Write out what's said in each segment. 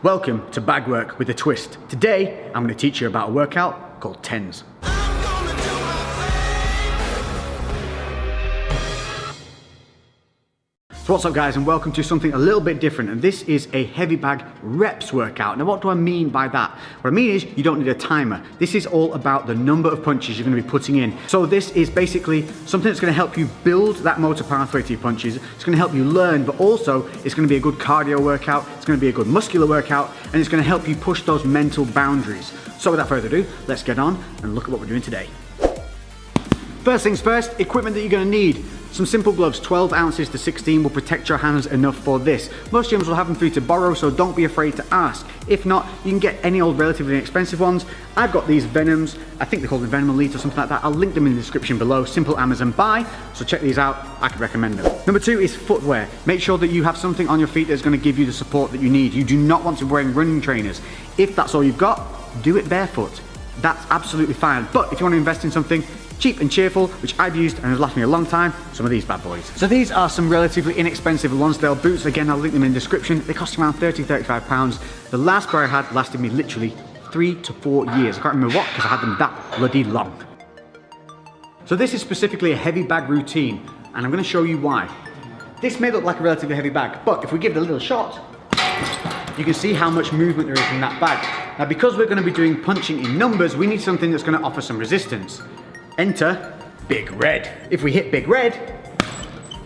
Welcome to Bag Work with a Twist. Today, I'm going to teach you about a workout called tens. So what's up guys, and welcome to something a little bit different, and this is a heavy bag reps workout. Now what do I mean by that? What I mean is you don't need a timer. This is all about the number of punches you're going to be putting in. So this is basically something that's going to help you build that motor pathway to your punches. It's going to help you learn, but also it's going to be a good cardio workout, it's going to be a good muscular workout, and it's going to help you push those mental boundaries. So without further ado, let's get on and look at what we're doing today. First things first, equipment that you're going to need. Some simple gloves, 12 ounces to 16 will protect your hands enough for this. Most gyms will have them for you to borrow, so don't be afraid to ask. If not, you can get any old relatively inexpensive ones. I've got these Venoms, I think they're called the Venom Elite or something like that. I'll link them in the description below. Simple Amazon buy, so check these out, I could recommend them. Number two is footwear. Make sure that you have something on your feet that's going to give you the support that you need. You do not want to be wearing running trainers. If that's all you've got, do it barefoot. That's absolutely fine. But if you want to invest in something cheap and cheerful, which I've used and has lasted me a long time, some of these bad boys. So these are some relatively inexpensive Lonsdale boots. Again, I'll link them in the description. They cost around £30–35. The last pair I had lasted me literally 3 to 4 years. I can't remember what, because I had them that bloody long. So this is specifically a heavy bag routine, and I'm going to show you why. This may look like a relatively heavy bag, but if we give it a little shot, you can see how much movement there is in that bag. Now, because we're going to be doing punching in numbers, we need something that's going to offer some resistance. Enter Big Red. If we hit Big Red,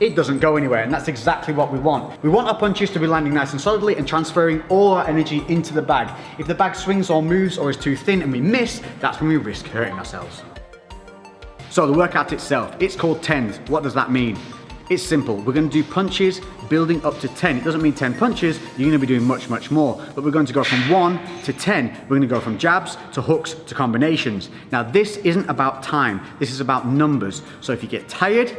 it doesn't go anywhere, and that's exactly what we want. We want our punches to be landing nice and solidly and transferring all our energy into the bag. If the bag swings or moves or is too thin and we miss, that's when we risk hurting ourselves. So the workout itself, it's called tens. What does that mean? It's simple. We're going to do punches building up to 10. It doesn't mean 10 punches, you're going to be doing much more. But we're going to go from 1 to 10. We're going to go from jabs to hooks to combinations. Now this isn't about time, this is about numbers. So if you get tired,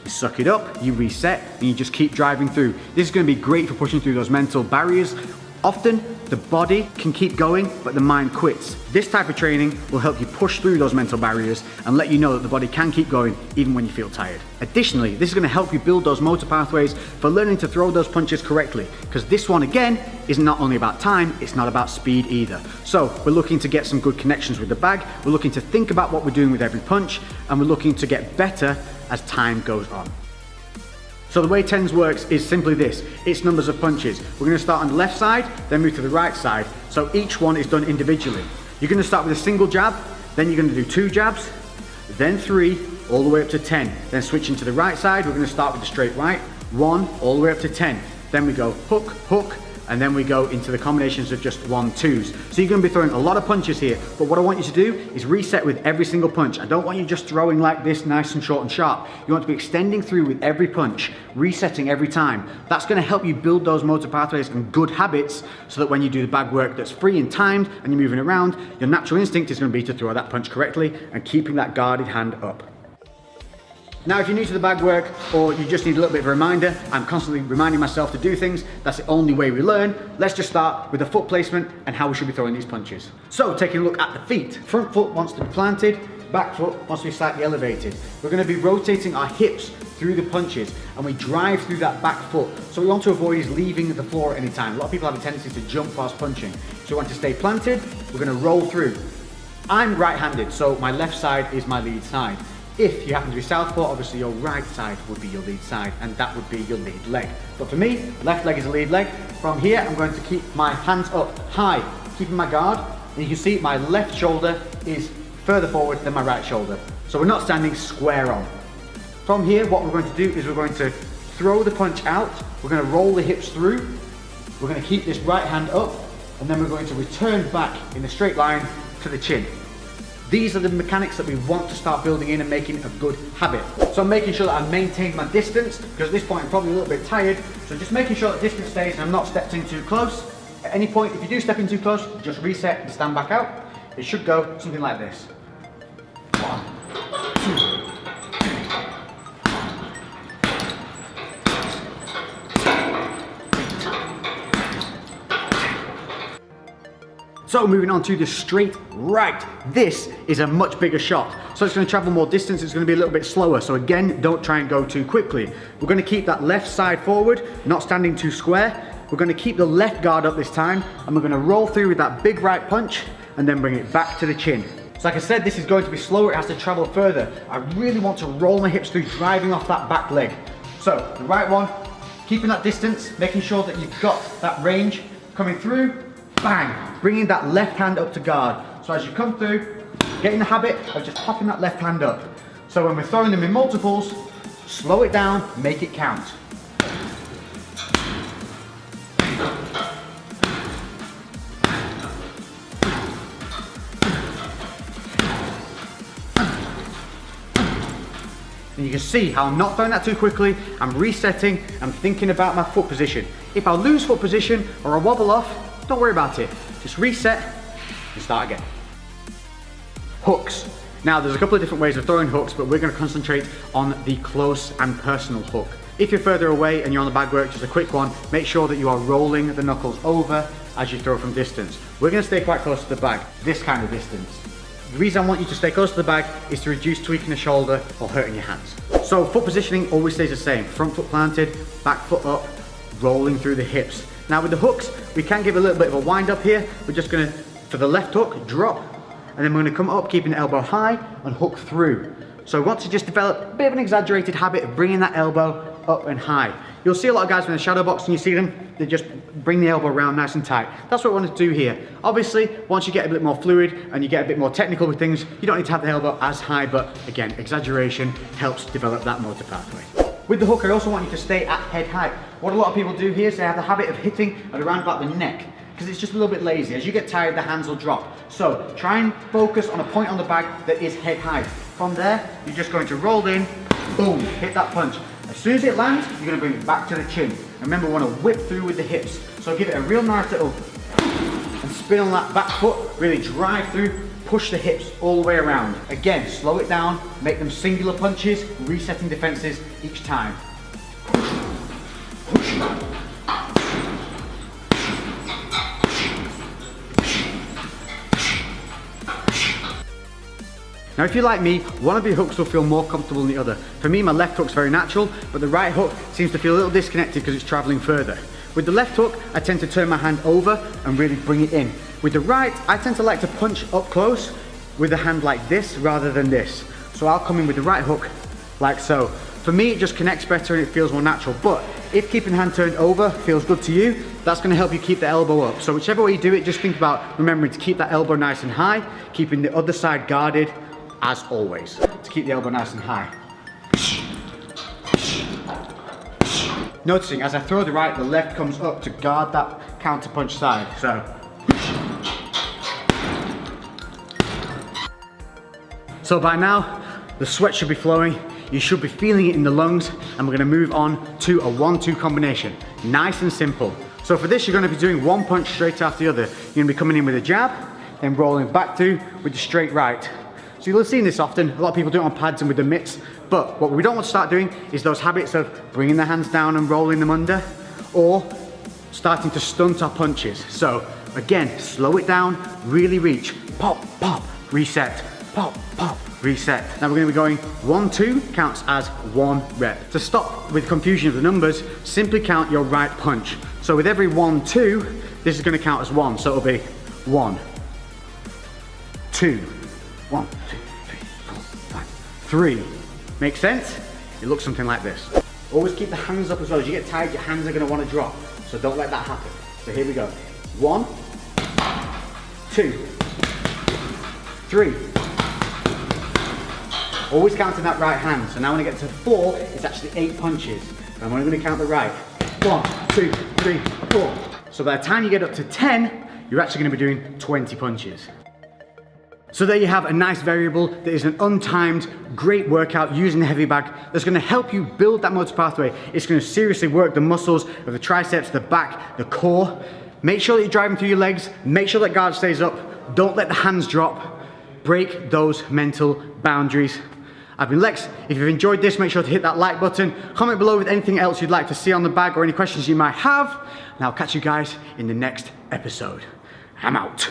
you suck it up, you reset, and you just keep driving through. This is going to be great for pushing through those mental barriers. Often, the body can keep going, but the mind quits. This type of training will help you push through those mental barriers and let you know that the body can keep going even when you feel tired. Additionally, this is going to help you build those motor pathways for learning to throw those punches correctly, because this one, again, is not only about time, it's not about speed either. So, we're looking to get some good connections with the bag, we're looking to think about what we're doing with every punch, and we're looking to get better as time goes on. So the way tens works is simply this, it's numbers of punches. We're going to start on the left side, then move to the right side, so each one is done individually. You're going to start with a single jab, then you're going to do 2 jabs, then 3, all the way up to 10. Then switching to the right side, we're going to start with the straight right, 1, all the way up to 10. Then we go hook, hook, and then we go into the combinations of just 1, 2s. So you're going to be throwing a lot of punches here, but what I want you to do is reset with every single punch. I don't want you just throwing like this, nice and short and sharp. You want to be extending through with every punch, resetting every time. That's going to help you build those motor pathways and good habits, so that when you do the bag work that's free and timed and you're moving around, your natural instinct is going to be to throw that punch correctly and keeping that guarded hand up. Now, if you're new to the bag work, or you just need a little bit of a reminder, I'm constantly reminding myself to do things. That's the only way we learn. Let's just start with the foot placement and how we should be throwing these punches. So, taking a look at the feet. Front foot wants to be planted, back foot wants to be slightly elevated. We're going to be rotating our hips through the punches, and we drive through that back foot. So we want to avoid is leaving the floor at any time. A lot of people have a tendency to jump whilst punching. So we want to stay planted, we're going to roll through. I'm right-handed, so my left side is my lead side. If you happen to be southpaw, obviously your right side would be your lead side, and that would be your lead leg. But for me, left leg is the lead leg. From here, I'm going to keep my hands up high, keeping my guard. And you can see my left shoulder is further forward than my right shoulder. So we're not standing square on. From here, what we're going to do is we're going to throw the punch out. We're going to roll the hips through. We're going to keep this right hand up, and then we're going to return back in a straight line to the chin. These are the mechanics that we want to start building in and making a good habit. So I'm making sure that I maintain my distance, because at this point I'm probably a little bit tired. So just making sure that distance stays and I'm not stepped in too close. At any point, if you do step in too close, just reset and stand back out. It should go something like this. 1, 2. So moving on to the straight right. This is a much bigger shot. So it's going to travel more distance, it's going to be a little bit slower. So again, don't try and go too quickly. We're going to keep that left side forward, not standing too square. we're gonna keep the left guard up this time, and we're gonna roll through with that big right punch, and then bring it back to the chin. So like I said, this is going to be slower, it has to travel further. I really want to roll my hips through, driving off that back leg. So, the right one, keeping that distance, making sure that you've got that range coming through, bang, bringing that left hand up to guard. So as you come through, get in the habit of just popping that left hand up. So when we're throwing them in multiples, slow it down, make it count. And you can see how I'm not throwing that too quickly, I'm resetting, I'm thinking about my foot position. If I lose foot position or I wobble off, don't worry about it. Just reset and start again. Hooks. Now there's a couple of different ways of throwing hooks, but we're going to concentrate on the close and personal hook. If you're further away and you're on the bag work, just a quick one, make sure that you are rolling the knuckles over as you throw from distance. We're going to stay quite close to the bag, this kind of distance. The reason I want you to stay close to the bag is to reduce tweaking the shoulder or hurting your hands. So foot positioning always stays the same. Front foot planted, back foot up, rolling through the hips. Now with the hooks, we can give a little bit of a wind up here. We're just gonna, for the left hook, drop, and then we're gonna come up, keeping the elbow high and hook through. So we want to just develop a bit of an exaggerated habit of bringing that elbow up and high. You'll see a lot of guys when they're shadow boxing, you see them, they just bring the elbow around nice and tight. That's what we want to do here. Obviously, once you get a bit more fluid and you get a bit more technical with things, you don't need to have the elbow as high, but again, exaggeration helps develop that motor pathway. With the hook, I also want you to stay at head height. What a lot of people do here is they have the habit of hitting at around about the neck, because it's just a little bit lazy. As you get tired, the hands will drop. So try and focus on a point on the bag that is head height. From there, you're just going to roll in, boom, hit that punch. As soon as it lands, you're going to bring it back to the chin. Remember, we want to whip through with the hips. So give it a real nice little and spin on that back foot, really drive through, push the hips all the way around. Again, slow it down, make them singular punches, resetting defenses each time. Now if you're like me, one of your hooks will feel more comfortable than the other. For me, my left hook's very natural, but the right hook seems to feel a little disconnected because it's traveling further. With the left hook, I tend to turn my hand over and really bring it in. With the right, I tend to like to punch up close with a hand like this rather than this. So I'll come in with the right hook like so. For me, it just connects better and it feels more natural. But if keeping the hand turned over feels good to you, that's going to help you keep the elbow up. So whichever way you do it, just think about remembering to keep that elbow nice and high, keeping the other side guarded, as always, to keep the elbow nice and high. Noticing as I throw the right, the left comes up to guard that counter punch side. So by now, the sweat should be flowing, you should be feeling it in the lungs, and we're gonna move on to a 1-2 combination. Nice and simple. So for this, you're gonna be doing one punch straight after the other. You're gonna be coming in with a jab, then rolling back through with the straight right. So you'll have seen this often, a lot of people do it on pads and with the mitts, but what we don't want to start doing is those habits of bringing the hands down and rolling them under, or starting to stunt our punches. So again, slow it down, really reach, pop, pop, reset, pop, pop, reset. Now we're going to be going 1-2 counts as 1 rep. To stop with confusion of the numbers, simply count your right punch. So with every 1-2, this is going to count as 1, so it'll be 1, 2, 1, 2, 3, 4, 5, 3. Make sense? It looks something like this. Always keep the hands up as well. As you get tired, your hands are going to want to drop. So don't let that happen. So here we go. 1, 2, 3. Always counting that right hand. So now when I get to 4, it's actually 8 punches. And I'm only going to count the right. 1, 2, 3, 4. So by the time you get up to 10, you're actually going to be doing 20 punches. So there you have a nice variable that is an untimed, great workout using the heavy bag that's going to help you build that motor pathway. It's going to seriously work the muscles of the triceps, the back, the core. Make sure that you're driving through your legs. Make sure that guard stays up. Don't let the hands drop. Break those mental boundaries. I've been Lex. If you've enjoyed this, make sure to hit that like button. Comment below with anything else you'd like to see on the bag or any questions you might have. And I'll catch you guys in the next episode. I'm out.